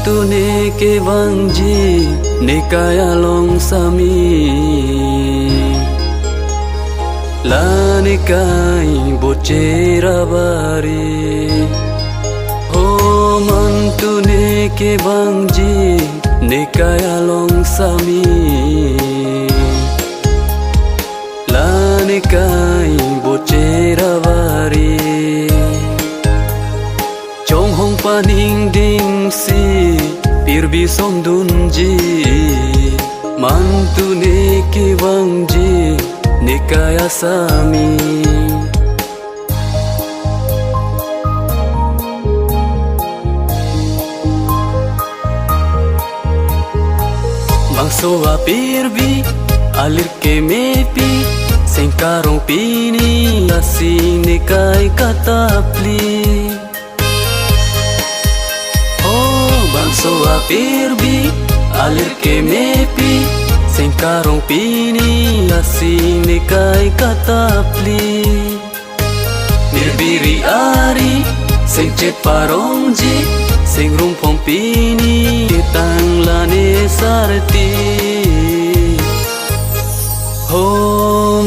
mantune ke wangji nekaya long sami la nekai bocera bari oh mantune ke wangji nekaya long sami la nekai bocera bari chong hong paning ding si pirbi som dunji mantune ke wangji nekaya sami bangso a pirbi alir ke mepi sengkarong pini asi nekai katapli bangso a pirbi alir ke mepi sengkarong pini asi nekai katapli mirbiri ari sengcet parongji seng rumpong pini tang lane sarti ho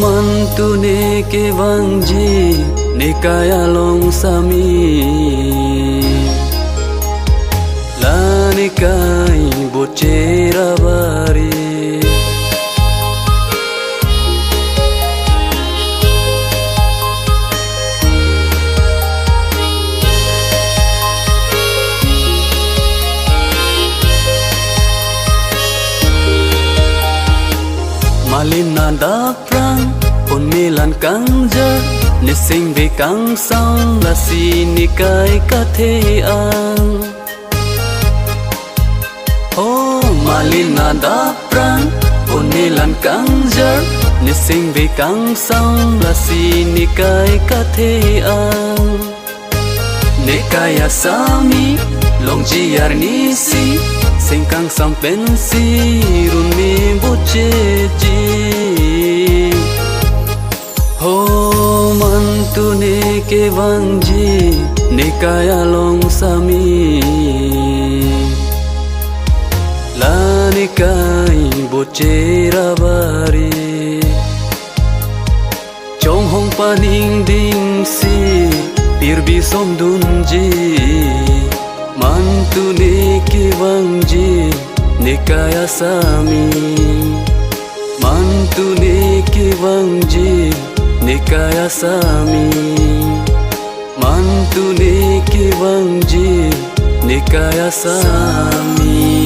mantune ke wangji nekaya long sami nekai bocera bari malina daprang pon melan kangja nesing be kang sang lasi nikai katheang malina daprang onelan kangjar nesing be kang sang lasi nikai katheang nekaya sami longji arnisi sengkang sang pensi rumi boceji ho mantune ke wangji nekaya long sami nekai bocera bari chong hong paning ding si pirbi som dunji mantune ke wangji nekaya sami mantune ke wangji nekaya sami mantune ke wangji nekaya sami